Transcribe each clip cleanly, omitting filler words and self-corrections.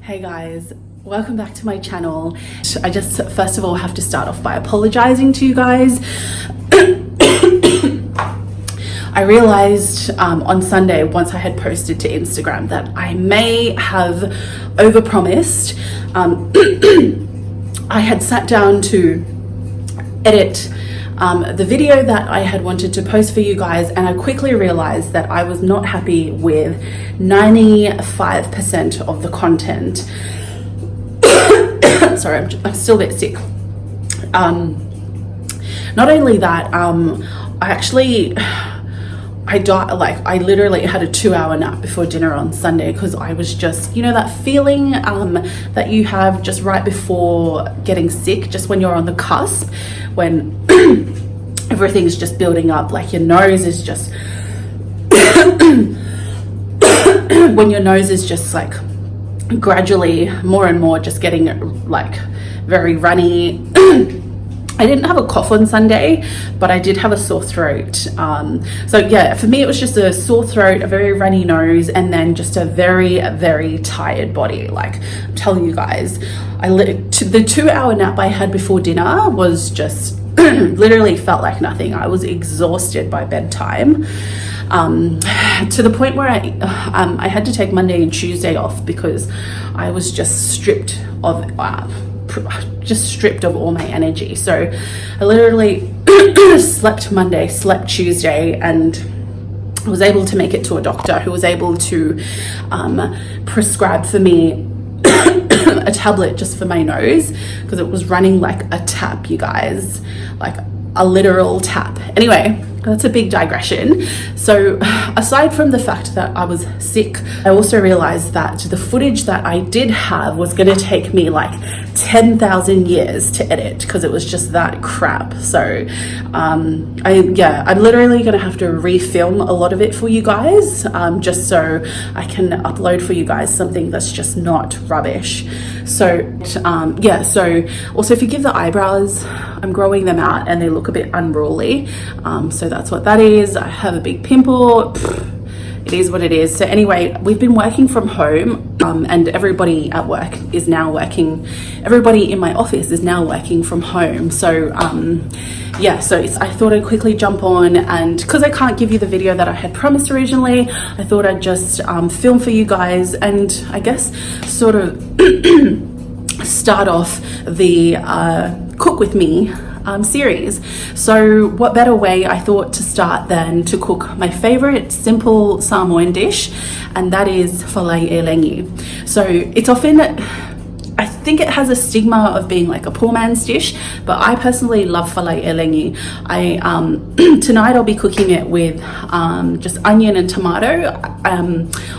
Hey guys, welcome back to my channel. I just first of all have to start off by apologizing to you guys. I realized on Sunday, once I had posted to Instagram, that I may have overpromised. I had sat down to edit the video that I had wanted to post for you guys, and I quickly realized that I was not happy with 95% of the content. Sorry, I'm still a bit sick. Not only that, I literally had a 2-hour nap before dinner on Sunday because I was just, you know, that feeling that you have just right before getting sick, just when you're on the cusp, when everything's just building up, like your nose is just when your nose is just like gradually more and more just getting like very runny. I didn't have a cough on Sunday, but I did have a sore throat. So yeah, for me it was just a sore throat, a very runny nose, and then just a very, very tired body. Like I'm telling you guys, the 2-hour nap I had before dinner was just literally felt like nothing. I was exhausted by bedtime, to the point where I had to take Monday and Tuesday off because I was just stripped of all my energy. So I literally slept Monday, slept Tuesday, and was able to make it to a doctor who was able to prescribe for me a tablet just for my nose because it was running like a tap, you guys, like a literal tap. Anyway, that's a big digression. So aside from the fact that I was sick, I also realized that the footage that I did have was going to take me like 10,000 years to edit because it was just that crap. So I'm literally going to have to refilm a lot of it for you guys, just so I can upload for you guys something that's just not rubbish. So so also forgive the eyebrows, I'm growing them out and they look a bit unruly, so that's what that is. I have a big pimple. It is what it is. So anyway, we've been working from home, and everybody at work is now working. Everybody in my office is now working from home. So I thought I'd quickly jump on, and because I can't give you the video that I had promised originally, I thought I'd just film for you guys and I guess sort of start off the cook with me series. So what better way I thought to start than to cook my favorite simple Samoan dish, and that is Falai Elegi. So it's often, I think it has a stigma of being like a poor man's dish, but I personally love Falai Elegi. Tonight I'll be cooking it with just onion and tomato.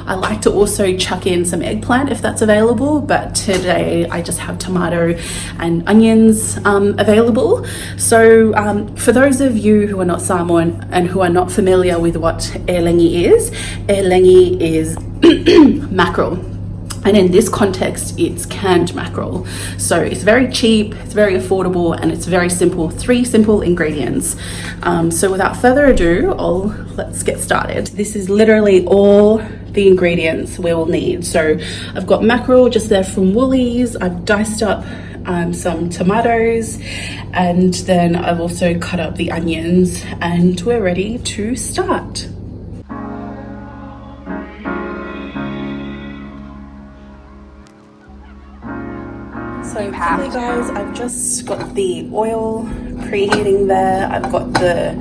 I like to also chuck in some eggplant if that's available, but today I just have tomato and onions available. So for those of you who are not Samoan and who are not familiar with what elegi is mackerel. And in this context, it's canned mackerel. So it's very cheap, it's very affordable, and it's very simple, 3 simple ingredients. So without further ado, let's get started. This is literally all the ingredients we will need. So I've got mackerel just there from Woolies. I've diced up some tomatoes, and then I've also cut up the onions, and we're ready to start. So quickly guys, I've just got the oil preheating there. I've got the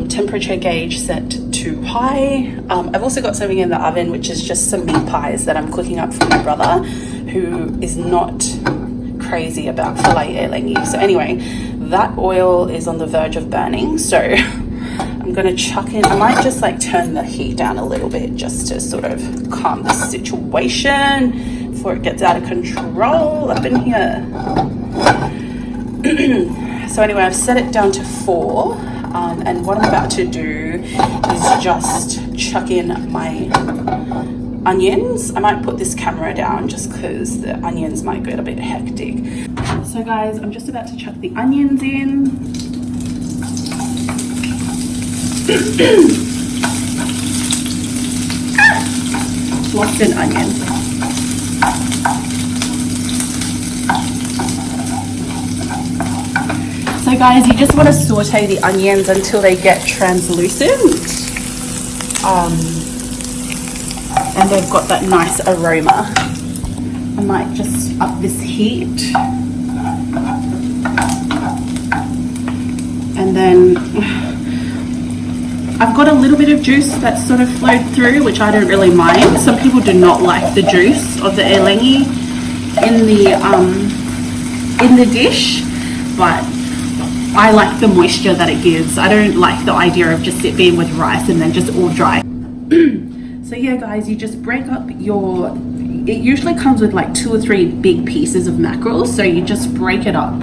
temperature gauge set to high. I've also got something in the oven, which is just some meat pies that I'm cooking up for my brother, who is not crazy about Falai Elegi. So anyway, that oil is on the verge of burning, so I'm gonna chuck in, I might just like turn the heat down a little bit just to sort of calm the situation before it gets out of control up in here. So anyway, I've set it down to 4, and what I'm about to do is just chuck in my onions. I might put this camera down just because the onions might get a bit hectic. So guys, I'm just about to chuck the onions in. Lots in onions. guys, you just want to saute the onions until they get translucent. And they've got that nice aroma. I might just up this heat. And then I've got a little bit of juice that's sort of flowed through, which I don't really mind. Some people do not like the juice of the elegi in the dish, but I like the moisture that it gives. I don't like the idea of just it being with rice and then just all dry. So yeah guys, you just break up your, it usually comes with like 2 or 3 big pieces of mackerel, so you just break it up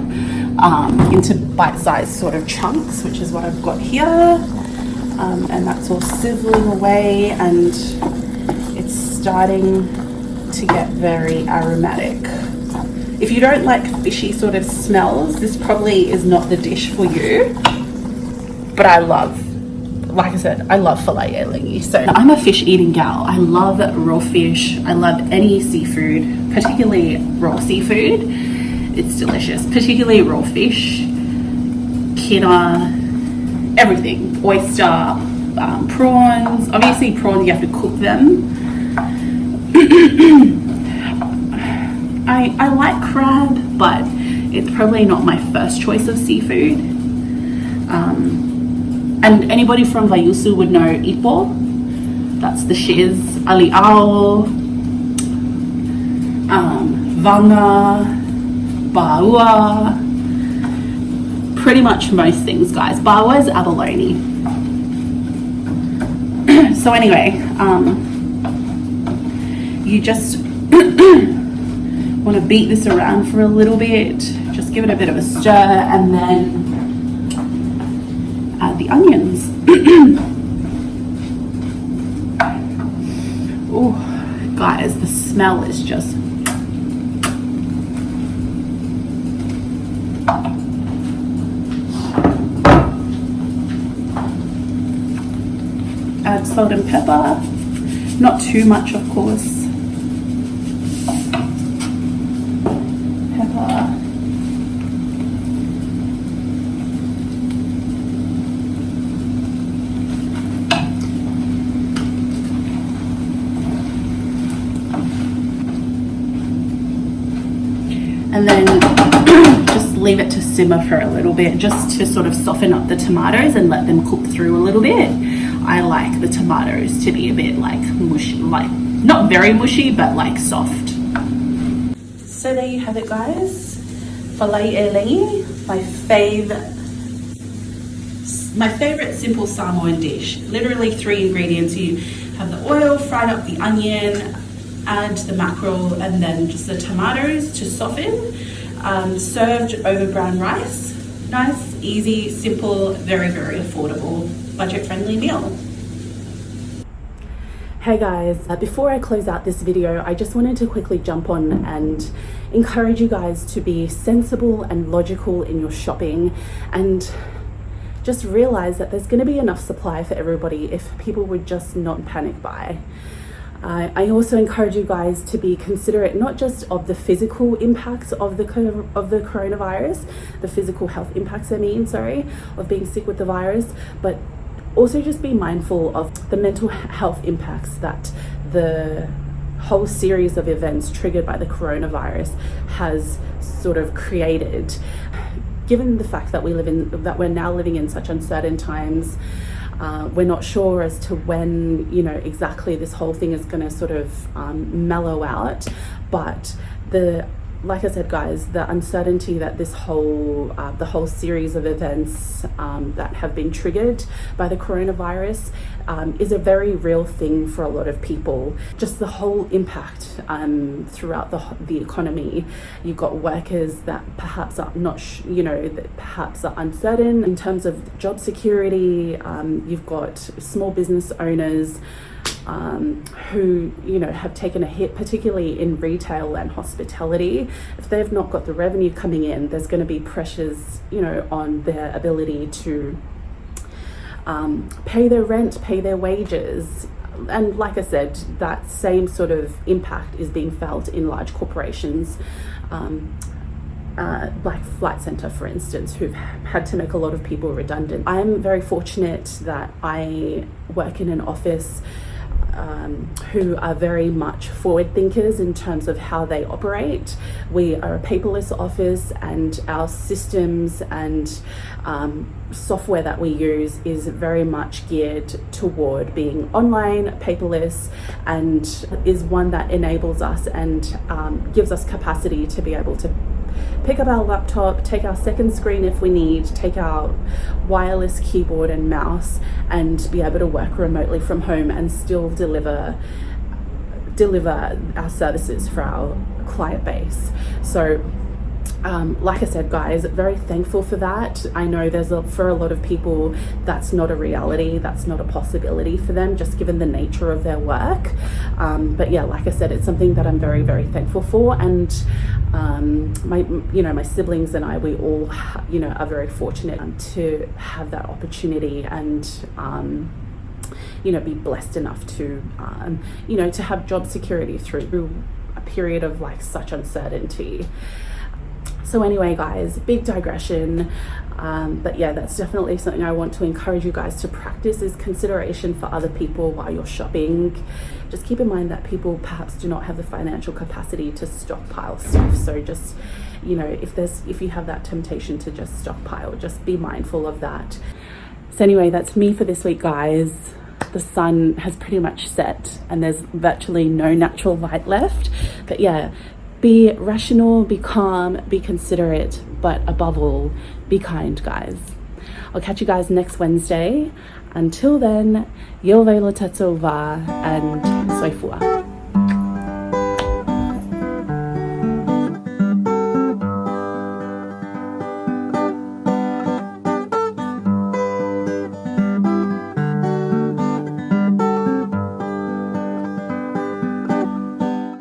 into bite-sized sort of chunks, which is what I've got here. And that's all sizzling away, and it's starting to get very aromatic. If you don't like fishy sort of smells, this probably is not the dish for you. But I love, like I said, I love Falai Elegi. So I'm a fish eating gal. I love raw fish. I love any seafood, particularly raw seafood. It's delicious, particularly raw fish, kina, everything. Oyster, prawns. Obviously prawns, you have to cook them. I like crab, but it's probably not my first choice of seafood. And anybody from Vayusu would know ipo. That's the shiz, aliao, vanga, baua. Pretty much most things, guys. Bawa is abalone. So anyway, you just want to beat this around for a little bit. Just give it a bit of a stir, and then add the onions. Oh, guys, the smell is just... Add salt and pepper, not too much of course. Pepper. And then just leave it to simmer for a little bit, just to sort of soften up the tomatoes and let them cook through a little bit. I like the tomatoes to be a bit like mushy, like not very mushy, but like soft. So there you have it, guys. Falai Elegi, my favorite simple Samoan dish. Literally 3 ingredients. You have the oil, fried up the onion, add the mackerel, and then just the tomatoes to soften. Served over brown rice. Nice, easy, simple, very, very affordable, budget-friendly meal. Hey guys, before I close out this video, I just wanted to quickly jump on and encourage you guys to be sensible and logical in your shopping, and just realize that there's going to be enough supply for everybody if people would just not panic buy. I also encourage you guys to be considerate not just of the physical impacts of the coronavirus, the physical health impacts of being sick with the virus, but also just be mindful of the mental health impacts that the whole series of events triggered by the coronavirus has sort of created. Given the fact that we're now living in such uncertain times, we're not sure as to when, exactly this whole thing is going to sort of mellow out, but like I said, guys, the uncertainty that the whole series of events that have been triggered by the coronavirus is a very real thing for a lot of people. Just the whole impact throughout the economy. You've got workers that perhaps are not, that perhaps are uncertain in terms of job security. You've got small business owners who have taken a hit, particularly in retail and hospitality. If they've not got the revenue coming in, there's going to be pressures on their ability to pay their rent, pay their wages. And like I said, that same sort of impact is being felt in large corporations like Flight Centre, for instance, who've had to make a lot of people redundant. I'm very fortunate that I work in an office who are very much forward thinkers in terms of how they operate. We are a paperless office, and our systems and software that we use is very much geared toward being online, paperless, and is one that enables us and gives us capacity to be able to pick up our laptop, take our second screen if we need, take our wireless keyboard and mouse, and be able to work remotely from home and still deliver our services for our client base. So like I said, guys, very thankful for that. I know for a lot of people that's not a reality, that's not a possibility for them, just given the nature of their work. But yeah, like I said, it's something that I'm very, very thankful for. And my siblings and I, we all, are very fortunate to have that opportunity and be blessed enough to to have job security through a period of like such uncertainty. So anyway, guys, big digression, but yeah, that's definitely something I want to encourage you guys to practice, is consideration for other people while you're shopping. Just keep in mind that people perhaps do not have the financial capacity to stockpile stuff. So just, if you have that temptation to just stockpile, just be mindful of that. So anyway, that's me for this week, guys. The sun has pretty much set and there's virtually no natural light left. But yeah, be rational, be calm, be considerate, but above all, be kind, guys. I'll catch you guys next Wednesday. Until then, Yo velo tatsova and soifua.